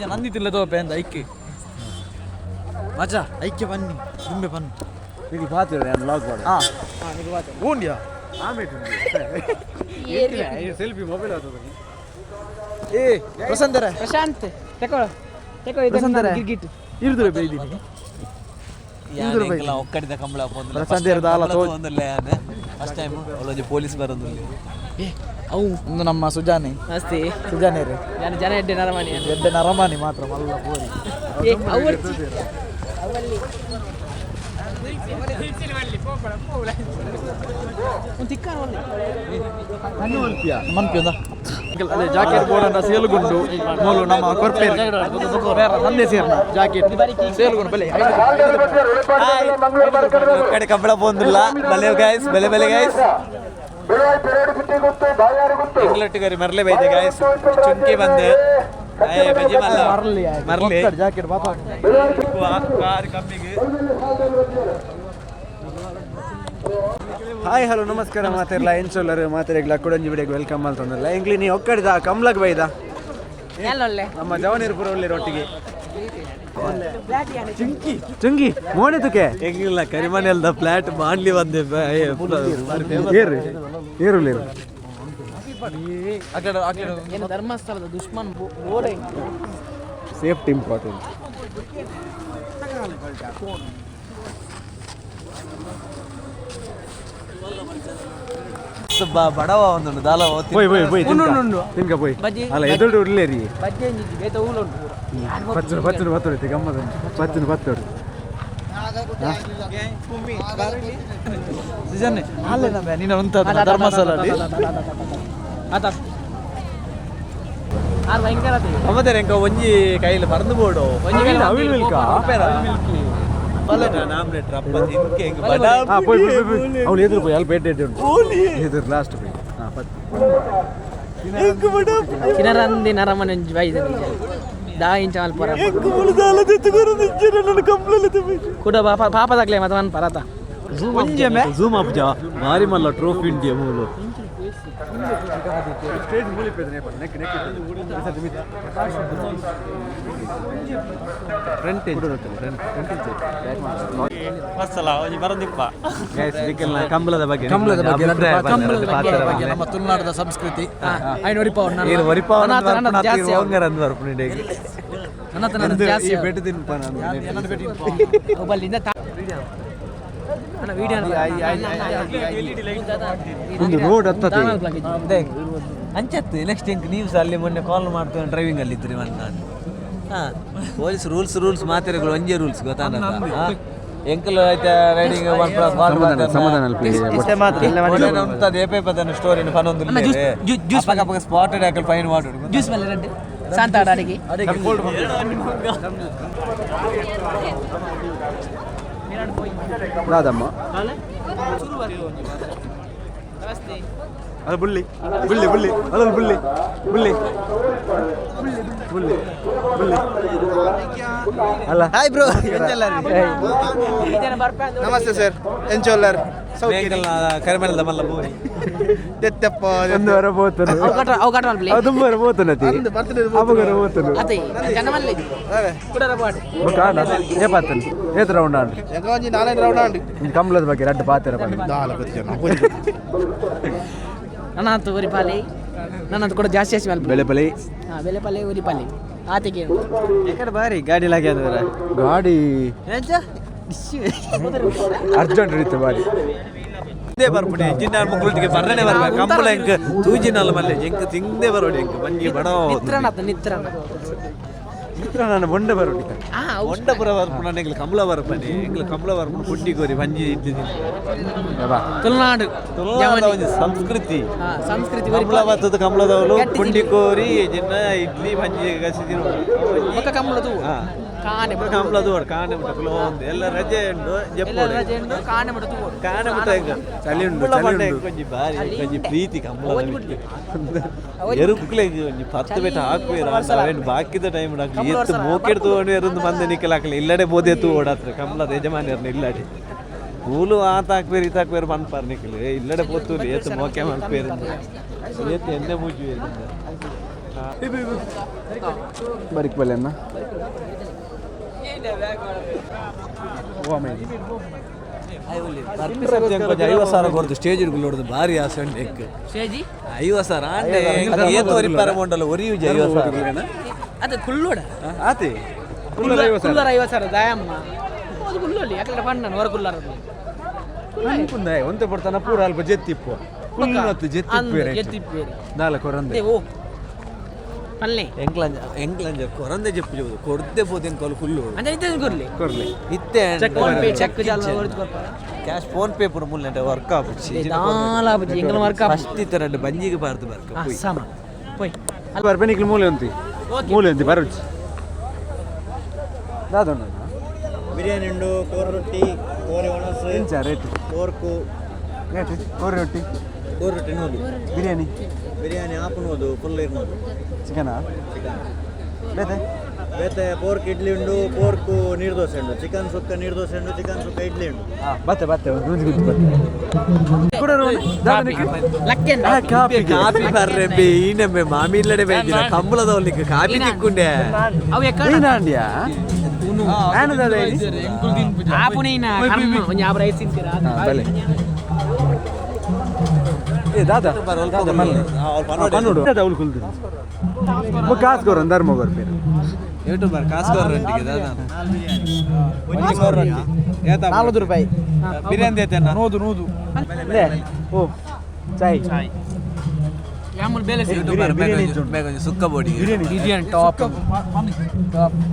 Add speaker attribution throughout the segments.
Speaker 1: ನಂದಿತ್ತಿಲ್ಲ ತೋಪೆ ಅಂತ ಐಕ್ಯ ಮಚಾ ಐಕ್ಯ ಬನ್ನಿ ನಿಂಬೆ ಬನ್ನಿ
Speaker 2: ಈಗ ಪಾತ್ರ ನಾನು ಲಾಗ್ ಮಾಡಿ
Speaker 1: ಹಾಂ ಇದು ಪಾತ್ರ ಓಂಡ್ಯಾ
Speaker 2: ಸೆಲ್ಫಿ ಮೊಬೈಲ್ ಆಗ್ತದೆ
Speaker 1: ಏ ಪ್ರಶಾಂತರ
Speaker 3: ಪ್ರಶಾಂತ್ ತಕೊಳ್ಳೋ
Speaker 1: ಪ್ರಶಾಂತರ
Speaker 3: ಗಿರ್ಗಿಟ್
Speaker 1: ಇರುದ್ರೆ ಬೈದಿನಿ
Speaker 4: ಒಕ್ಕಡಿದ ಕಂಬಳ
Speaker 1: ಪ್ರಶಾಂತ್ ಇರೋದು ಅಲ್ಲ
Speaker 4: ಫಸ್ಟ್ ಟೈಮ್ ಅವಳೊಂದು ಪೊಲೀಸ್ ಬರೋದಿಲ್ಲ
Speaker 1: ಅವು ಒಂದು ನಮ್ಮ ಸುಜಾನೆ
Speaker 3: ಅಸ್ತಿ
Speaker 1: ಸುಜಾನೆ ರೀ
Speaker 3: ಜನ ಎಡ್ಡೆ ನರಮಣಿ
Speaker 1: ಎಡ್ಡೆ ನರಮಾನಿ ಮಾತ್ರ ಮಲ್ಲ ಬೋರಿ ಮನ್ಪಿಂದ ಅದೇ ಜಾಕೆಟ್ ಬೋರ್ಡನ್ನ ಸೇಲುಗುಂಡು ಮೂಲು ನಮ್ಮ ಕೊರ್ಪೇರು ನಂದೇ ಸೇರ್ನ ಜಾಕೆಟ್ ಸೇಲುಗುಂಡು ಬೆಲೆ
Speaker 4: ಕಡೆ ಕಂಬಳ ಬಂದಿಲ್ಲ ಬಲೆ ಗೈಸ್ ಬೆಲೆ ಗೈಸ್ ಇಂಗ್ಲಟ್ಟಿಗರಿ ಮರಲೆ ಬೈದೆ ಗೈಸ್ ಚುಂಕಿ ಬಂದೆ ಬಜ್ಜಿ ಮಲ್ಲ ಮರಲಿ
Speaker 1: ಜಾಕೆಟ್ ಬಾಪ
Speaker 4: ಕಾರ್ ಕಮ್ಮಿಗೆ
Speaker 2: ಹಾಯ್ ಹಲೋ ನಮಸ್ಕಾರ ಮಾತಾಡಲ್ಲ ಎನ್ಸೋಲ್ಲರು ಮಾತಾಡಿಗ್ಲ ಕೊಡಂಜಿ ವಿಡಿಯೋಗೆ ವೆಲ್ಕಮ್ ಅಂತಂದಲ್ಲ ಎಂಗ್ಲಿ ನೀ ಒಕ್ಕಡಿದ ಕಮ್ಲಗ್ ಬೈದ ನಮ್ಮ ಜವನೀರ್ಪುರ ಒಳ್ಳೆ ರೊಟ್ಟಿಗೆ ಚುಂಗಿ ಮೋಣಿ ತುಕೆ
Speaker 4: ಹೆಂಗಿಲ್ಲ ಕರಿಮನೆಯಲ್ದ ಫ್ಲಾಟ್ ಮಾಡ್ಲಿ ಬಂದೆ
Speaker 2: ಏರುಳ್ಳಿ
Speaker 3: ಧರ್ಮಸ್ಥಳದ ದುಶ್ಮನ್
Speaker 2: ಸೇಫ್ಟಿ ಇಂಪಾರ್ಟೆಂಟ್
Speaker 4: ಬಡವ ಒಂದು ದಾಲ
Speaker 2: போய் ತಿನ್ಕ போய் ಅಲ್ಲ ಎದುರು ಉರ್ಲೇರಿ ಪಚ್ಚರು ಗಮ್ಮದ ಪಚ್ಚರು
Speaker 1: ನಿಜಾನೆ ಅಲ್ಲೇ ನಮ್ಮ ನೀನು ಅಂತ ಧರ್ಮಸ್ಥಳದಲ್ಲಿ
Speaker 4: ಅಮ್ಮದೇ ಎಂಕ ಒಂಜಿ ಕೈಲಿ ಬರೆದು ಬೋಡು
Speaker 2: ಅವಿಲ್ ಮಿಲ್ಕ ಅವ್ನು ಎದುರು போய் ಅಲ್ಲಿ ಬೇಟೆ ಎದುರು ಲಾಸ್ಟ್ போய்
Speaker 3: ಕಿನರಂದಿ ನರಮನೆ ಬೈದ ದಾ ಇಂಚ ಮಲ್ಪರ ಕೂಡ ಪಾಪದಾಗ್ಲೇ ಮತವನ್ ಪರತ
Speaker 4: ಝೂಮ್ ಅಪ್ ಜಾ ಮಾರಿ ಮಲ್ಲ ಟ್ರೋಫಿ ಇಂಡಿಯಾ ಮೂಲು
Speaker 2: ಸ್ಟೇಜ್ ಮೂಲಿಪೇದ ನೆಕ್ ಫ್ರಂಟ್
Speaker 4: ಮಸ್ಸಲ ಒಂಜಿ ಬರಂದಿಪ್ಪ
Speaker 1: ಕಂಬಳದ ಬಗ್ಗೆ ನಮ್ಮ ತುಳುನಾಡದ ಸಂಸ್ಕೃತಿ
Speaker 2: ರೋಡ್ ಹತ್ತದ
Speaker 4: ಅಂಚತ್ತು ನೆಕ್ಸ್ಟ್ ಎಂಕ್ ನೀವು ಸಹ ಅಲ್ಲಿ ಮೊನ್ನೆ ಕಾಲ್ ಮಾಡ್ತೇವೆ ಡ್ರೈವಿಂಗ್ ಅಲ್ಲಿ ಇದ್ರಿ ನಾನು ಪೊಲೀಸ್ ರೂಲ್ಸ್ ಮಾತಿರಗಳು ಒಂಜೇ ರೂಲ್ಸ್ ಗೊತ್ತಾನ ಎಂಕಲ್ ಆಯ್ತಾ ರೈಡಿಂಗ್ ಸ್ಟೋರಿ ಸ್ಪಾಟೆಡ್ ಹಾಕಲ್ ಫೈನ್ ಮಾಡೋದು
Speaker 3: ಜ್ಯೂಸ್ ಮೇಲೆ ರೆಡ್ ಸಾಂತಾಡ ಅಡಿಗೆ
Speaker 2: ರಾಧಮ್ಮ ಅದು ಬುಳ್ಳಿ ಅದೊಂದು ಬುಳ್ಳಿ ಅಲ್ಲ
Speaker 1: ಹಾಯ್ ಬ್ರೋ
Speaker 2: ನಮಸ್ತೆ ಸರ್ ಎಂಚೋಲ್ಲರ್
Speaker 4: ಕರಿಮನೆದ ಮಲ್ಲ ಬೋರಿ
Speaker 2: ತೆತ್ತಪ್ಪ ಒಂದು ವರ ಬೋತನು ಅದು ವರ ಬೋತನತಿ ಅಬಗರ ಬೋತನು
Speaker 3: ಅದೇ ಜನಮಲ್ಲಿ ಕುಡರ ಬಾಡಿ
Speaker 2: ಕಾಣ ಏ ಪಾತನ್ ಏತ್ ರೌಂಡ್ ಆಂಡ್
Speaker 3: ಎಂಗೊಂಜಿ 4 ರೌಂಡ್ ಆಂಡ್
Speaker 2: ಕಂಬಳದ ಬಗ್ಗೆ ರಡ್ಡು ಪಾತೆರ ಬಂದು
Speaker 3: ನನ್ನಂತ ಒರಿಪಾಲಿ ನನ್ನಂತ ಕೂಡ ಜಾಸ್ತಿ
Speaker 2: ಬೆಳೆಪಲಿ
Speaker 3: ಬೆಲೆಪಲ್ಲೆ ಒರಿಪಾಲಿ ಆತಿಗೆ
Speaker 4: ಎಕಡೆ ಬಾರಿ ಗಾಡಿ ಲಾಗಿ ಅಂದ್ರೆ
Speaker 2: ಗಾಡಿ ಅರ್ಜೆಂಟ್ ಇತ್ತು ಬಾರಿ
Speaker 4: ತಿಂದೇ ಬರ್ಬಿಡಿ ಜಿನ್ನಾಳ ಮುಗ್ಲುಟ್ಟಿಗೆ ಬರ್ರನೆ ಬರ್ಬೇಕು ಕಂಬಳ ಎಂಕ್ ತೂಜಿನಾಲ್ ಮಲ್ಲೆ ಎಂಕ್ ತಿಂದೇ ಬರೋಡಿ ಎಂಕ್ ಬಂಜಿ ಬಡ
Speaker 3: ನಿತ್ರಣ
Speaker 2: ನಾನು ಬೊಂಡ ಬರೋಡಿ
Speaker 4: ಒಂಡಪುರ ಬರ್ಪುಣ ಎಂಗ್ಲ ಕಂಬಳ ಬರ್ಪನಿ ಎಂಗ್ಲ ಕಂಬಳ ಬರ್ಪುಣ ಪುಟ್ಟಿ ಕೋರಿ ಬಂಜಿ ಇದ್ದಿದ್ದೀನಿ
Speaker 3: ತುಳುನಾಡು
Speaker 4: ಒಂದು ಸಂಸ್ಕೃತಿ
Speaker 3: ಸಂಸ್ಕೃತಿ
Speaker 4: ಕಂಬಳ ಬರ್ತದ ಕಂಬಳದವಳು ಪುಂಡಿ ಕೋರಿ ಜಿನ್ನ ಇಡ್ಲಿ ಬಂಜಿ ಗಸಿದಿನ
Speaker 3: ಕಂಬಳದು ಕಾಣೆ
Speaker 4: ಕಂಬಳದು ಕಾಣೆ ಮುಟ್ಟ ಒಂದು ಎಲ್ಲ ರಜೆ ಉಂಡು
Speaker 3: ರಜೆ ಕಾಣೆ ಮುಟ್ಟದು
Speaker 4: ಕಾಣೆ ಮುಟ್ಟ
Speaker 2: ಚಳಿ ಉಂಡು
Speaker 4: ಕೊಂಚಿ ಬಾರಿ ಕೊಂಚಿ ಪ್ರೀತಿ ಕಂಬಳ ಎರುಕ್ಲೆ ಒಂಜಿ 10 ಬೆಟ್ಟ ಹಾಕ್ವೇರು ನಾವೇನು ಬಾಕಿದ ಟೈಮ್ ಎತ್ತು ಮೋಕೆಡ್ ತಗೊಂಡು ಎರಂದು ಮಂದೆ ನಿಕ್ಕಲ್ ಹಾಕಲಿ ಇಲ್ಲಡೆ ಬೋದೆ ಎತ್ತು ಓಡಾತ್ರೆ ಕಂಬಳದ ಯಜಮಾನಿಯರ್ನ ಇಲ್ಲಡೆ ಊಲು ಆತ ಹಾಕ್ಬೇರು ಈತ ಹಾಕ್ಬೇರು ಮನ್ಪಾರ್ ನಿಕ್ಕಲಿ ಇಲ್ಲಡೆ ಪೊತ್ತು ಎತ್ತು ಮೋಕೆ ಮನ್ಪೇರು ಎತ್ತು ಎಣ್ಣೆ ಮೂಜಿ
Speaker 2: ಬರಿಕ್ ಬಲೆಯನ್ನ
Speaker 4: ಕೊಡ್ತು ಸ್ಟೇಜ್ ನೋಡುದು ಭಾರಿ ಆಸೆ ಉಂಟು 50,000 ಏತೋರಿ ಪರಮೊಂಡಲ್ಲ ಒರಿಯು 50,000
Speaker 3: ಅದು ಕುಲ್ಲೋಡ
Speaker 2: ಆತಿ
Speaker 3: ಕುಲ್ಲರ 50,000 ದಾಯಮ್ಮ ಅದು ಕುಲ್ಲೋಲಿ ಯಾಕಂದ್ರೆ ಪಣ್ಣ ಹೊರ ಕುಲ್ಲರ
Speaker 2: ಅನ್ಕುಂದಾಯ್ ಒಂತೆ ಪಡ್ತಾನ ಪೂರ ಅಲ್ಪ ಜೆತ್ತಿಪ್ಪು ಕುಲ್ಲತ್ತು ಜೆತ್ತಿಪ್ಪು ನಾಲ್ಕು ಕೊರಂದೆ
Speaker 3: ಓ ಪಲ್ಲೆ
Speaker 4: ಎಂಕ್ಲಂಜ ಕೊರಂದೆ ಜೆಪ್ಪು ಕೊಡ್ದೆ ಪೋದೇನ್ ಕಾಲು ಕುಲ್ಲು
Speaker 3: ಅಂದ್ರೆ ಇತ್ತೆ ಕೊರ್ಲಿ
Speaker 4: ಇತ್ತೆ
Speaker 3: ಚೆಕ್ ಚಾಲು
Speaker 4: ಕ್ಯಾಶ್ ಫೋನ್ ಪೇ ಪುರ ಮುಲ್ಲೆ ವರ್ಕ್ ಆಪುಚ್ಚಿ
Speaker 3: ದಾಲ ಆಪುಚ್ಚಿ ಎಂಗಲ ವರ್ಕ್ ಆಪುಚ್ಚಿ
Speaker 4: ಫಸ್ಟ್ ಇತ್ತರಡ್ ಬಂಜಿಗೆ ಬಾರ್ದು ಬರ್ಕ
Speaker 3: ಸಮ ಪೋಯ್
Speaker 2: ಬರ್ಬೆನಿಕ್ಲು ಮೂಲೆ ಅಂತಿ ಬರುಚ್ಚಿ ದಾದಣ್ಣ
Speaker 5: ಬಿರಿಯಾನಿ ಉಂಡು ಕೋರ್ ರೊಟ್ಟಿ ಕೋರೆ ಒಣಸು
Speaker 2: ಎಂಚ ರೇಟ್
Speaker 5: ಕೋರ್ಕು
Speaker 2: ರೇಟ್ ಕೋರಿ ರೊಟ್ಟಿ
Speaker 5: ಕೋರ್ ರೊಟ್ಟಿ ನೋಡು
Speaker 2: ಬಿರಿಯಾನಿ
Speaker 5: ಆಪುನೋದು ಫುಲ್ ಇರ್ನೋದು
Speaker 2: ಚಿಕನಾ ಬೇತೆ
Speaker 5: ಬೇತೆ ಪೋರ್ಕ್ ಇಡ್ಲಿ ಉಂಡು ಪೋರ್ಕು ನೀರು ದೋಸೆ ಉಂಡು ಚಿಕನ್ ಸುಕ್ಕ ನೀರು ದೋಸೆ ಉಂಡು ಚಿಕನ್ ಸುಕ್ಕ ಇಡ್ಲಿ ಉಂಡು
Speaker 2: ಬತ್ತೆ
Speaker 4: ಕಾಫಿ ಬರ್ರೆ ಈನಮ್ಮೆ ಮಾಮಿ ಇಲ್ಲಡೆ ಬೇಕಿಲ್ಲ ಕಂಬಳದ ಒಲ್ಲಿಗೆ ಕಾಫಿ ತಿಕ್ಕೊಂಡೆ
Speaker 3: ಅವು ಎಕ್ಕ
Speaker 2: ಅಂಡ್ಯಾ
Speaker 3: ಆಪುನೇನ ಕರ್ಮ ಒಂಜಿ ಆಬ ರೈಸ್ ತಿಂತೀರಾ
Speaker 2: ಬಲೆ ಏ ದಾದಾ ಪನ್ನೋಡು ಅವಳು ಕುಲ್ದು ಕಾಸ್ಕೋರ ಧರ್ಮಗೋರ್ ಪೇರು
Speaker 4: ಯೂಟ್ಯೂಬರ್ ಕಾಸ್ಕೋರ್ ರೆಂಟಿಗೆ ದಾದಾ
Speaker 3: ₹40
Speaker 4: ಬಿರಿಯಾನಿ ದೇತೇನ
Speaker 3: ನೂದು
Speaker 2: ಓ ಚಾಯ್
Speaker 3: ಯಾಮುಲ್ ಬೇಲೆ
Speaker 4: ಯೂಟ್ಯೂಬರ್ ಬೇಗ ಸುಕ್ಕ ಬೋಡಿ
Speaker 3: ಬಿರಿಯಾನಿ ಟಾಪ್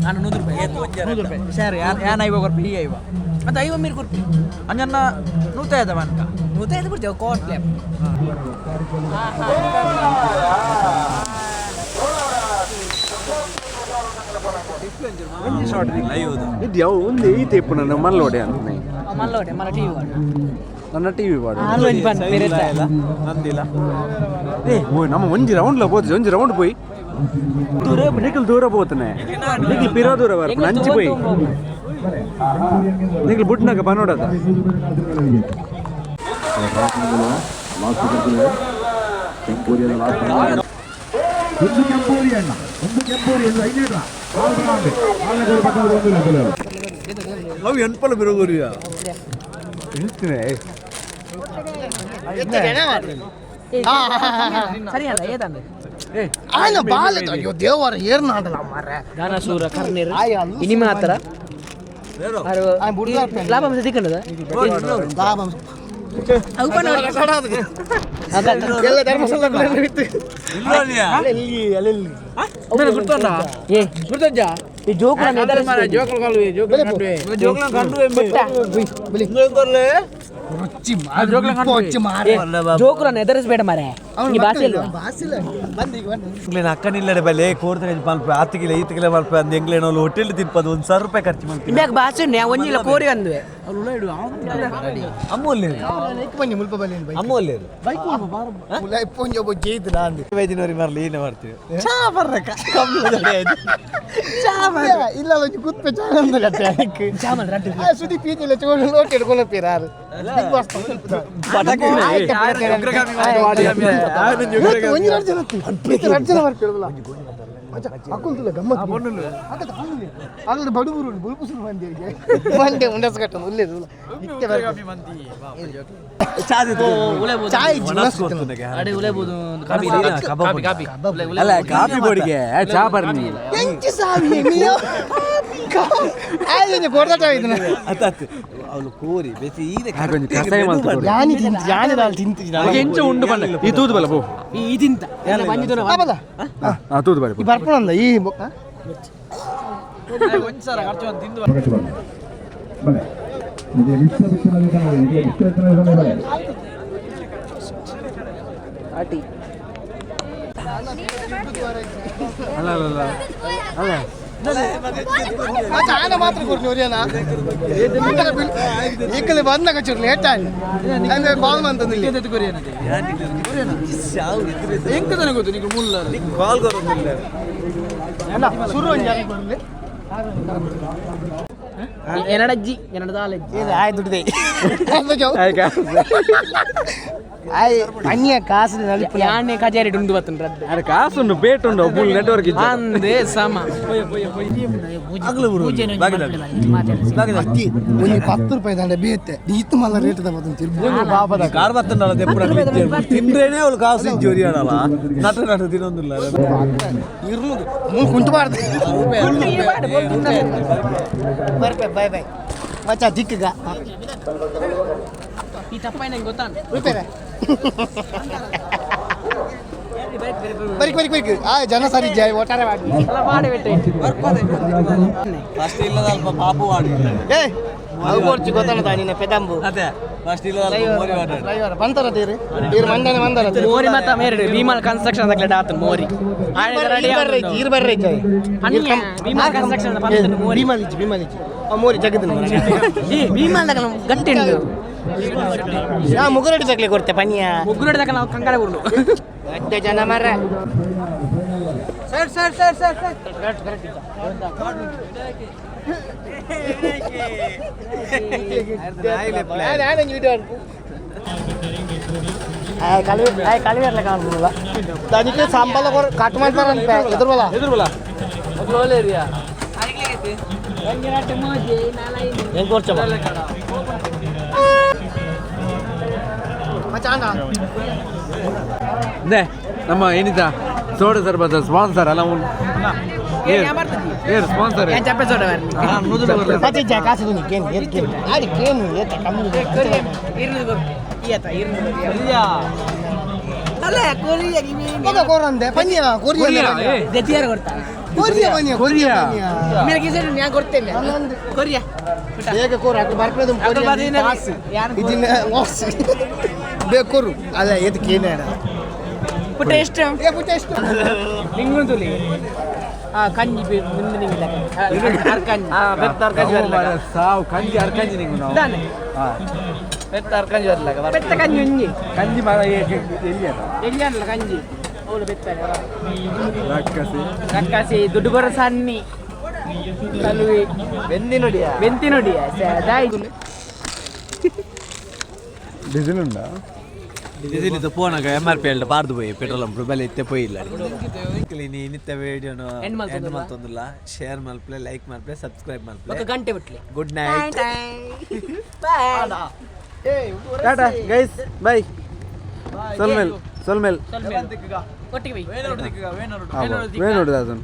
Speaker 3: ನಾನು ₹100 ಸರ್ ಯಾನ ಐವ ಕೊರ್ಪಿ ಈ ಐವ ಅದು 5 ಮೀರ್ ಕೊರ್ಪಿ ಅಂಜನ್ನ 105 ಮನ್ಕ 105 ಬಿಡ್ತೇವೆ ಕೋಟ್ ಲ್ಯಾಪ್
Speaker 2: ಇದು ಒಂದು ಈತೆ ಇಪ್ಪು ನನ್ನ ಮಲ್ಲೋಡೆ ಅಂತ
Speaker 3: ಮಲ್ಲೋಡೆ ಮಲ್ಲ ಟಿವಿ
Speaker 2: ನನ್ನ ಟಿವಿ ಬಾಡು
Speaker 4: ನಂದಿಲ್ಲ
Speaker 2: ಏ ಓ ನಮ್ಮ ಒಂಜಿ ರೌಂಡ್ಲ ಹೋದ್ರೆ ಒಂಜಿ ರೌಂಡ್ ಪೋಯಿ ನಿಖಿಲ್ ದೂರ పోతున్నాయి ನಿಖಿಲ್ ಪಿರೋ ದೂರ ಬರ್ಪ ನಂಚಿ ಪೋಯಿ ನಿಖಿಲ್ ಬುಟ್ನಾಗ ಪನೋಡದ
Speaker 4: ಅವು ಎನ್ಪಲ್ಲ ಬಿರೋಗೋರಿಯ
Speaker 2: ಹೇಳ್ತೀನಿ
Speaker 3: ಸರಿ ಅಲ್ಲ ಏದಂದ್ರೆ
Speaker 1: ఆయన బాగాలేదు అయ్యో దేవర ఏర్నాడలా మారే
Speaker 3: ದಾನಶೂರ ಕರ್ನೀರ್ ಇನಿ ಮಾತ್ರ ಲಾಭ ಸಿಕ್ಕಂಡದ
Speaker 1: లాభం
Speaker 3: ಎಲ್ಲ ಧರ್ಮಸ್ಥಳ ಗುರ್ತೊಂಡ ಏ ಗುರ್ತೊಂಜ ಈ ಜೋಕುಲ ಜೋಕುಲ ಕಾಲು ಜೋಕುಲ ಜೋಕುಲನ್ನು ಎದುರಿಸಬೇಡ ಮಾರೆ ಈ ಭಾಷೆ
Speaker 4: ಅಕ್ಕನಿಲ್ಲಡೆ ಬಲೆ ಕೋರ್ತಾರೆ ಮಲ್ಪ 10 ಕಿಲೋ 5 ಕಿಲೋ ಮಲ್ಪ ಅಂದ್ ಎಂಗ್ಲೇನೋ ಹೋಟೆಲ್ ತಿನ್ಪದು ₹1,000 ಖರ್ಚು ಮಾಡ್ತೀವಿ
Speaker 3: ಇಮ್ಯಾಗ ಭಾಷೆ ಒಂಜಿಲ್ಲ ಕೋರಿ ಅಂದ್ವೆ
Speaker 4: ಅಮೂಲ್ಯ ಅಮೂಲ್ಯ ವೈದಿನವ್ರಿಗೆ ಮರಲಿ ಏನೇ ಮಾಡ್ತೀವಿ
Speaker 1: ಇಲ್ಲ ಗುತ್ತ ಚಾನಂದ ಗಟ್ಟೆ ಸುದಿ ಪೀತಿಲ್ಲ ಚೋಳು ಲೋಟ ಇಡ್ಕೊಂಡು ಪೀರಾರು ಅಲ್ಲ ಬಡುಗುರು ಬುಲ್ಪುಸುರು ಮಂದಿಗೆ ಮಂಡೆ ಉಂಡಸ್ಕಟ್ಟನು ಒಳ್ಳೇದು
Speaker 2: ಅಲ್ಲ ಕಾಫಿ ಬೋಡಿಗೆ ಚಾ ಬರ್ನಿ
Speaker 4: ಅವಳು ಕೋರಿ ಬೇಸಿ
Speaker 2: ಎಂಚ ಉಂಡು ಬಲ್ಲ ಈ ತೂದು ಬಲ್ಲ ಬೋ
Speaker 3: ಈ ತಿಂತ
Speaker 2: ತೂದು ಬಲ್ಲ
Speaker 1: ಬರ್ಪಣಂದ ಈ
Speaker 3: ಒಂದ್ಸಲ ಖರ್ಚು ಅಂತ ತಿಂದು ಆಟಿ
Speaker 2: ಅಲ್ಲ ಅಲ್ಲ ಅಲ್ಲ
Speaker 1: ఆయన మాత్రం కొన్ని ఒరేనా ఇక్కడ ಬಂದಾಗ ಚೂರು ಲೇಟ್ ಆಗಿ ಅಂದ್ರೆ ಕಾಲ್ ಮಾಡ್ತಂದು ಇಲ್ಲಿ
Speaker 3: ಹೆಂಗ ನನಗೆ ಗೊತ್ತು ನೀವು ಮುಲ್ಲ
Speaker 4: ಕಾಲ್ ಗೊತ್ತಿಲ್ಲ
Speaker 1: ಶುರು ಒಂದು ಜಾರಿ ಬರಲಿ
Speaker 3: ಏನಡಜ್ಜಿ ಏನಡದಾಲಜ್ಜಿ
Speaker 6: ಆಯ್ತು ದುಡ್ಡೆ ಅನ್ಯ ಕಾಸು
Speaker 3: ಯಾನೆ ಕಜಾರಿ ಡುಂಡು ಬತ್ತನ್ ರದ್ದೆ
Speaker 2: ಅರೆ ಕಾಸುಂಡು ಪೇಟ್ ಉಂಡು ಫುಲ್ ನೆಟ್ವರ್ಕ್ ಇತ್ತು
Speaker 3: ಅಂದೆ ಸಮ
Speaker 6: ಒಂದು 10 ರೂಪಾಯಿ ದಂಡ ಬೇತೆ ಇತ್ತು ಮಲ್ಲ ರೇಟ್
Speaker 2: ಪಾಪದ ಕಾರ್ ಬತ್ತಂಡಲ್ಲ ದೆಪ್ಪುಡ ತಿಂದ್ರೇನೆ ಅವಳು ಕಾಸು ಜೋರಿ ಆಡಲ್ಲ ನಟ ನಟ ತಿನ್ನೊಂದಿಲ್ಲ
Speaker 6: ಇರ್ಲುದು ಕುಂಟಬಾರ್ದು ಬರ್ಬೇ ಬೈ ಬೈ ಮಚ್ಚ ದಿಕ್ಕಗ
Speaker 3: ಈ ತಪ್ಪ ನಂಗೆ ಗೊತ್ತಾನ
Speaker 6: ರೂಪಾಯಿ ಬರಿ ಆ ಜನ ಸರಿ ಜಾಯ್ ಒಟ್ಟಾರೆ ಮಾಡಿ
Speaker 4: ಫಸ್ಟ್ ಇಲ್ಲದ ಅಲ್ಪ ಪಾಪು ಆಡಿ
Speaker 6: ಏ ಅವು ಕೊಡ್ಚಿ ಗೊತ್ತಾನದ ನಿನ್ನ ಪೆದಂಬು
Speaker 4: ಅದೇ ಫಸ್ಟ್ ಇಲ್ಲದ ಮೋರಿ ಆಡಿ
Speaker 6: ಡ್ರೈವರ್ ಬಂತಾರ ತೀರಿ ಇವ್ರು ಮಂಡನೆ ಬಂದಾರ
Speaker 3: ಮೋರಿ ಮತ್ತ ಮೇರೆ ಭೀಮಲ್ ಕನ್ಸ್ಟ್ರಕ್ಷನ್ ಅದಕ್ಕೆ ಆತ ಮೋರಿ
Speaker 6: ಇರ್ ಬರ್ರಿ ಜೈ
Speaker 3: ಭೀಮಲ್ ಕನ್ಸ್ಟ್ರಕ್ಷನ್ ಬಂತ ಮೋರಿ
Speaker 6: ಭೀಮಲಿಜಿ ಆ ಮೋರಿ ಜಗದನ
Speaker 3: ಈ ಭೀಮಲ್ ದಾಗ ಗಟ್ಟಿ ಉಂಟು
Speaker 6: ಯಾ ಮುಗುರಡಿ ತಕ್ಲಿ ಕೊಡ್ತೆ ಪನ್ಯ
Speaker 3: ಮುಗ್ಗುರಡಿ ದಾಗ ನಾವು ಕಂಗಾಳೆ ಕೊಡು
Speaker 6: ಅಡ್ಡ ಜನ ಮರ ಸರ್ ಕಲಿವರ್ಲೆ ಕಾಣ್ಬೋದಲ್ಲ ಅದಕ್ಕೆ ಸಂಬಳ ಕಟ್ ಮಾಡ್ತಾರಂತೆ ಎದುರ್ಬಲ್ಲ
Speaker 3: ಒಳ್ಳೆ ಏರಿಯಾ
Speaker 6: ಹೆಂಗ್ ಕೊಡ್ಚಮ್ಮ
Speaker 2: ನೇ ನಮ್ಮ ಏನಿದ ಸೋಡ ಸರ್ಬದ ಸ್ಪಾನ್ಸರ್ ಅಲ್ಲ ಏರ್ ಸ್ಪಾನ್ಸರ್
Speaker 6: ಕಾಸು ಆಡಿ ಕೇನು ಏತ ಕಮ್ಮಿ ಕೋರಂದೆ ಪನ್ಯ ಕೊರಿಯಾ
Speaker 3: ದೆತಿಯಾರ ಕೊಡ್ತಾರೆ
Speaker 6: ಕೊರಿಯಾ
Speaker 3: ഞാൻ കൊടുത്തല്ലേ കൊറിയ
Speaker 6: ಬೇಗ ಕೋರು ಅದು ಬರ್ಕೊಳ್ಳೋದು ಇದನ್ನ ಬೇಕೋರು ಅಲ್ಲ ಎದಕ್ಕೆ ಏನೇ
Speaker 3: ಪುಟ್ಟ ಎಷ್ಟು ನಿಂಗುಂದುಲಿ ಕಂಜಿ ಮುಂದೆ ನಿಂಗಿಲ್ಲ
Speaker 2: ಸಾವು ಕಂಜಿ ಅರ್ಕಂಜಿ ನಿಂಗು ನಾವು
Speaker 1: ಪೆತ್ತ ಅರ್ಕಂಜಿ ಬರ್ಲಾಗ
Speaker 3: ಪೆತ್ತ ಕಂಜಿ ಉಂಜಿ
Speaker 2: ಕಂಜಿ ಮರ ಎಲ್ಲಿ
Speaker 3: ಎಲ್ಲಿ ಅಲ್ಲ ಕಂಜಿ ಅವಳು ಬೆತ್ತ
Speaker 2: ರಕ್ಕಸಿ
Speaker 3: ರಕ್ಕಸಿ ದುಡ್ಡು ಬರೋ ಸನ್ನಿ ಕಲುವಿ ಬೆಂತಿ ನೋಡಿಯ
Speaker 2: ಡೀಸೆಲ್ ಉಂಟಾ
Speaker 4: ಡೀಸೆಲ್ ಇದು ಪೋನಾಗ MRP ಹೇಳ್ದ ಪಾರ್ದು പോയി ಪೆಟ್ರೋಲ್ ಅಂಪ್ರು ಬೆಲೆ ಇತ್ತೆ പോയിಲ್ಲ ನೀ ನಿತ್ಯ ವಿಡಿಯೋನು ಎಂಡ್ ಮಾಡ್ತೊಂದಿಲ್ಲ ಶೇರ್ ಮಾಡ್ಪ್ಲೆ ಲೈಕ್ ಮಾಡ್ಪ್ಲೆ ಸಬ್ಸ್ಕ್ರೈಬ್ ಮಾಡ್ಪ್ಲೆ
Speaker 3: ఒక ಗಂಟೆ ಬಿಟ್ಲೆ
Speaker 4: good night
Speaker 2: tata guys bye ಸೊಲ್ಮೇಲ್
Speaker 3: ಒಟ್ಟಿಗೆ
Speaker 2: ವೇಣೋಡಿದ ಅದನ್ನು